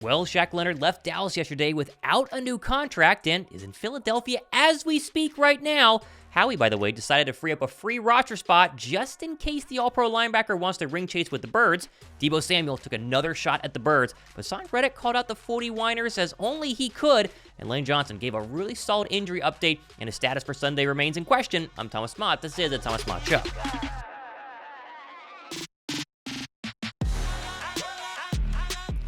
Well, Shaq Leonard left Dallas yesterday without a new contract and is in Philadelphia as we speak right now. Howie, by the way, decided to free up a free roster spot just in case the All-Pro linebacker wants to ring chase with the Birds. Deebo Samuel took another shot at the Birds, but Haason Reddick called out the 49ers as only he could, and Lane Johnson gave a really solid injury update, and his status for Sunday remains in question. I'm Thomas Mott. This is the Thomas Mott Show.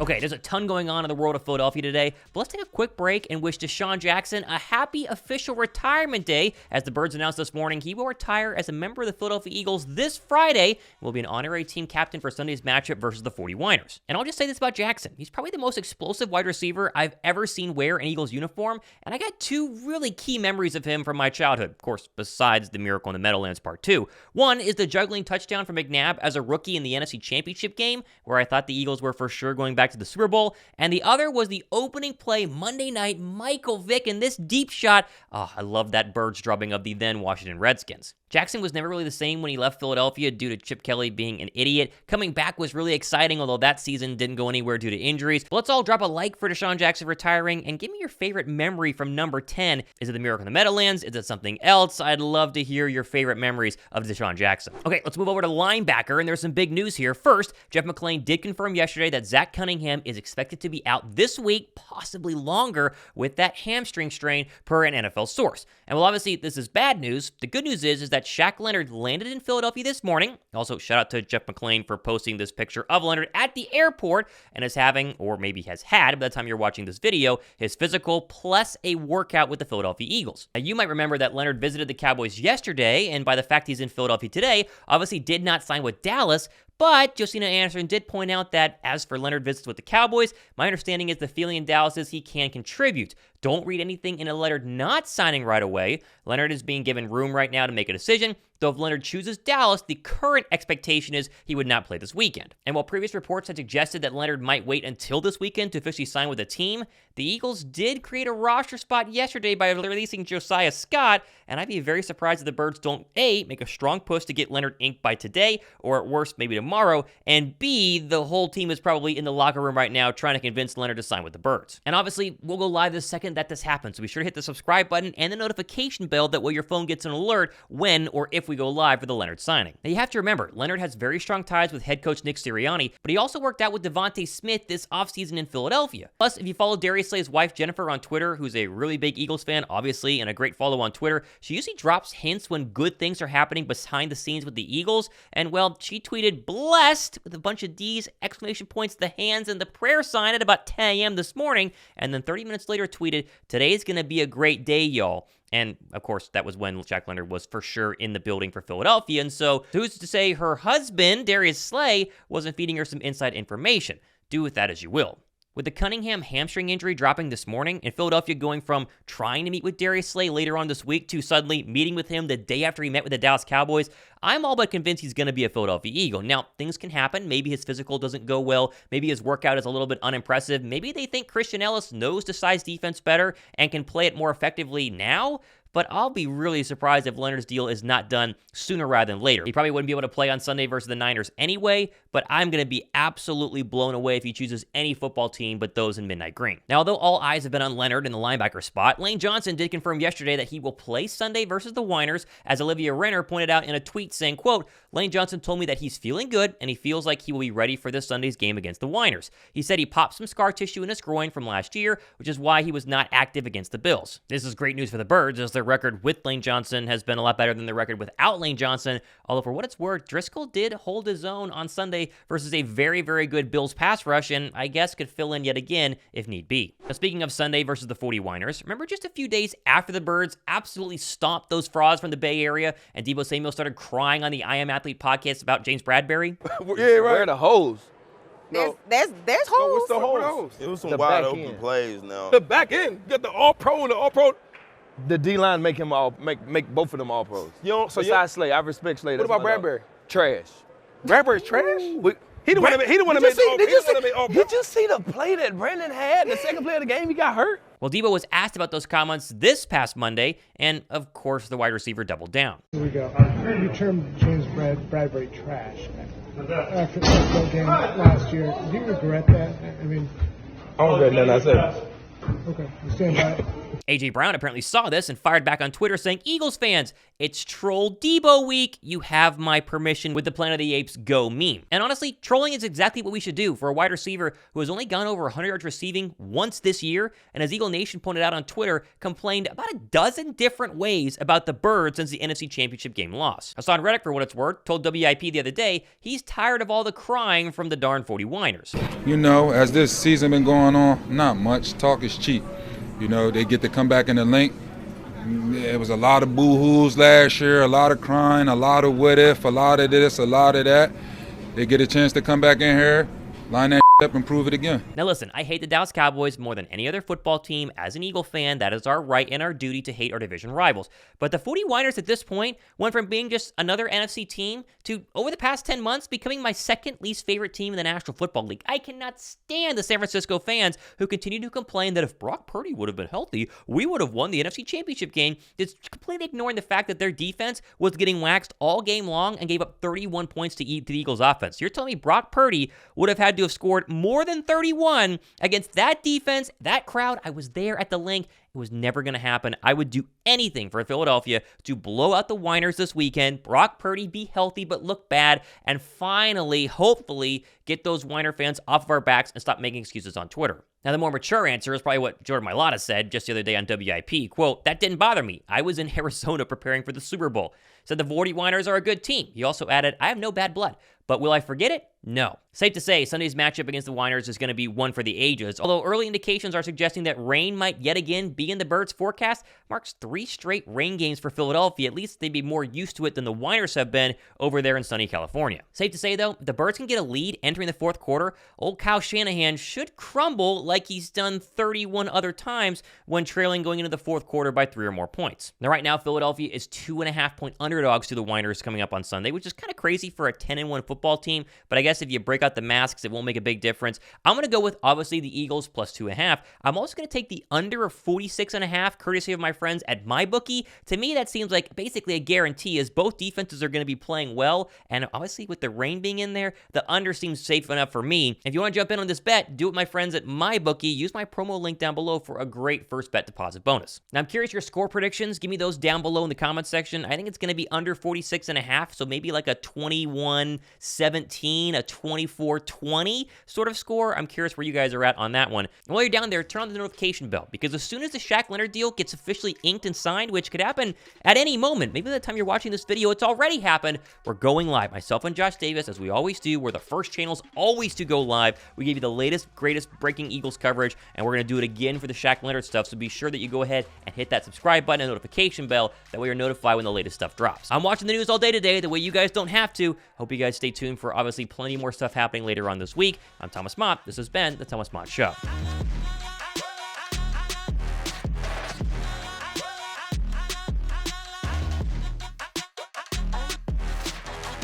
Okay, there's a ton going on in the world of Philadelphia today, but let's take a quick break and wish Desean Jackson a happy official retirement day. As the Birds announced this morning, he will retire as a member of the Philadelphia Eagles this Friday and will be an honorary team captain for Sunday's matchup versus the 49ers. And I'll just say this about Jackson. He's probably the most explosive wide receiver I've ever seen wear an Eagles uniform, and I got two really key memories of him from my childhood, of course, besides the Miracle in the Meadowlands Part 2. One is the juggling touchdown from McNabb as a rookie in the NFC Championship game, where I thought the Eagles were for sure going back to the Super Bowl, and the other was the opening play Monday night, Michael Vick in this deep shot. Oh, I love that Birds drubbing of the then Washington Redskins. Jackson was never really the same when he left Philadelphia due to Chip Kelly being an idiot. Coming back was really exciting, although that season didn't go anywhere due to injuries. But let's all drop a like for Desean Jackson retiring, and give me your favorite memory from number 10. Is it the Miracle in the Meadowlands? Is it something else? I'd love to hear your favorite memories of Desean Jackson. Okay, let's move over to linebacker, and there's some big news here. First, Jeff McClain did confirm yesterday that Zach Cunningham is expected to be out this week, possibly longer, with that hamstring strain per an NFL source. And while obviously this is bad news, the good news is that Shaq Leonard landed in Philadelphia this morning. Also, shout out to Jeff McClain for posting this picture of Leonard at the airport and is having, or maybe has had, by the time you're watching this video, his physical plus a workout with the Philadelphia Eagles. Now, you might remember that Leonard visited the Cowboys yesterday, and by the fact he's in Philadelphia today, obviously did not sign with Dallas. But Josina Anderson did point out that as for Leonard visits with the Cowboys, my understanding is the feeling in Dallas is he can contribute. Don't read anything in a Leonard not signing right away. Leonard is being given room right now to make a decision, though if Leonard chooses Dallas, the current expectation is he would not play this weekend. And while previous reports had suggested that Leonard might wait until this weekend to officially sign with the team, the Eagles did create a roster spot yesterday by releasing Josiah Scott, and I'd be very surprised if the Birds don't A, make a strong push to get Leonard inked by today, or at worst, maybe tomorrow, and B, the whole team is probably in the locker room right now trying to convince Leonard to sign with the Birds. And obviously, we'll go live the second that this happens, so be sure to hit the subscribe button and the notification bell, that way your phone gets an alert when or if we go live for the Leonard signing. Now, you have to remember, Leonard has very strong ties with head coach Nick Sirianni, but he also worked out with Devontae Smith this offseason in Philadelphia. Plus, if you follow Darius Slay's wife, Jennifer, on Twitter, who's a really big Eagles fan, obviously, and a great follow on Twitter, she usually drops hints when good things are happening behind the scenes with the Eagles, and well, she tweeted blessed with a bunch of D's, exclamation points, the hands, and the prayer sign at about 10 a.m. this morning, and then 30 minutes later tweeted, "Today's gonna be a great day, y'all." And, of course, that was when Shaq Leonard was for sure in the building for Philadelphia. And so, who's to say her husband, Darius Slay, wasn't feeding her some inside information? Do with that as you will. With the Cunningham hamstring injury dropping this morning, and Philadelphia going from trying to meet with Darius Slay later on this week to suddenly meeting with him the day after he met with the Dallas Cowboys, I'm all but convinced he's going to be a Philadelphia Eagle. Now, things can happen. Maybe his physical doesn't go well. Maybe his workout is a little bit unimpressive. Maybe they think Christian Ellis knows the size defense better and can play it more effectively now. But I'll be really surprised if Leonard's deal is not done sooner rather than later. He probably wouldn't be able to play on Sunday versus the Niners anyway, but I'm going to be absolutely blown away if he chooses any football team but those in Midnight Green. Now, although all eyes have been on Leonard in the linebacker spot, Lane Johnson did confirm yesterday that he will play Sunday versus the Winers, as Olivia Renner pointed out in a tweet saying, quote, "Lane Johnson told me that he's feeling good and he feels like he will be ready for this Sunday's game against the Winers. He said he popped some scar tissue in his groin from last year, which is why he was not active against the Bills." This is great news for the Birds, as their record with Lane Johnson has been a lot better than the record without Lane Johnson, although for what it's worth, Driscoll did hold his own on Sunday versus a very, very good Bills pass rush, and I guess could fill in yet again if need be. Now, speaking of Sunday versus the 49ers, remember just a few days after the Birds absolutely stomped those frauds from the Bay Area and Deebo Samuel started crying on the I Am Athlete podcast about James Bradberry? Yeah, right. Where are the holes? No. There's holes. No, what's the holes? It was some The wide back open end. plays now. The back end. You got the all-pro and the all-pro. The D-line make him make both of them all-pros. You don't, so Besides Slay, I respect Slay. What That's about my dog. Bradbury? Trash. Bradbury's trash? He the one that made all. Did you see the play that Brandon had? The second play of the game, he got hurt. Well, Deebo was asked about those comments this past Monday, and of course the wide receiver doubled down. Here we go. You termed James Bradbury trash after the game last year. Do you regret that? I mean, I don't regret nothing I said. Okay, you stand by it. A.J. Brown apparently saw this and fired back on Twitter saying, Eagles fans, it's Troll Deebo week. You have my permission with the Planet of the Apes Go meme. And honestly, trolling is exactly what we should do for a wide receiver who has only gone over 100 yards receiving once this year, and as Eagle Nation pointed out on Twitter, complained about a dozen different ways about the Birds since the NFC Championship game loss. Haason Reddick, for what it's worth, told WIP the other day he's tired of all the crying from the darn 40-winers. You know, as this season been going on, not much. Talk is cheap. You know, they get to come back in the link. It was a lot of boo-hoos last year, a lot of crying, a lot of what if, a lot of this, a lot of that. They get a chance to come back in here, line that up and prove it again. Now listen, I hate the Dallas Cowboys more than any other football team. As an Eagle fan, that is our right and our duty to hate our division rivals. But the 40-winers at this point went from being just another NFC team to, over the past 10 months, becoming my second least favorite team in the National Football League. I cannot stand the San Francisco fans who continue to complain that if Brock Purdy would have been healthy, we would have won the NFC Championship game. Just completely ignoring the fact that their defense was getting waxed all game long and gave up 31 points to the Eagles offense. You're telling me Brock Purdy would have had to have scored more than 31 against that defense, that crowd? I was there at the link. It was never going to happen. I would do anything for Philadelphia to blow out the Winers this weekend, Brock Purdy be healthy but look bad, and finally, hopefully, get those Winer fans off of our backs and stop making excuses on Twitter. Now, the more mature answer is probably what Jordan Mailata said just the other day on WIP. Quote, that didn't bother me. I was in Arizona preparing for the Super Bowl. Said the 40 Winers are a good team. He also added, I have no bad blood. But will I forget it? No. Safe to say, Sunday's matchup against the Winers is going to be one for the ages. Although early indications are suggesting that rain might yet again be in the Birds' forecast, marks 3 straight rain games for Philadelphia. At least they'd be more used to it than the Winers have been over there in sunny California. Safe to say, though, if the Birds can get a lead entering the fourth quarter, old Kyle Shanahan should crumble like he's done 31 other times when trailing going into the fourth quarter by 3 or more points. Now, right now, Philadelphia is 2.5-point underdogs to the Winers coming up on Sunday, which is kind of crazy for a 10-1 football team, but I guess if you break out the masks, it won't make a big difference. I'm going to go with, obviously, the Eagles plus 2.5. I'm also going to take the under of 46.5, courtesy of my friends at MyBookie. To me, that seems like basically a guarantee, as both defenses are going to be playing well, and obviously with the rain being in there, the under seems safe enough for me. If you want to jump in on this bet, do it with my friends at MyBookie. Use my promo link down below for a great first bet deposit bonus. Now, I'm curious your score predictions. Give me those down below in the comments section. I think it's going to be under 46.5, so maybe like a 21-17, a 24-20 sort of score. I'm curious where you guys are at on that one. And while you're down there, turn on the notification bell, because as soon as the Shaq Leonard deal gets officially inked and signed, which could happen at any moment, maybe by the time you're watching this video, it's already happened, we're going live. Myself and Josh Davis, as we always do, we're the first channels always to go live. We give you the latest, greatest breaking Eagles coverage, and we're going to do it again for the Shaq Leonard stuff, so be sure that you go ahead and hit that subscribe button and notification bell. That way you're notified when the latest stuff drops. I'm watching the news all day today, the way you guys don't have to. Hope you guys stay tuned for obviously plenty more stuff happening later on this week. I'm Thomas Mott. This has been The Thomas Mott Show.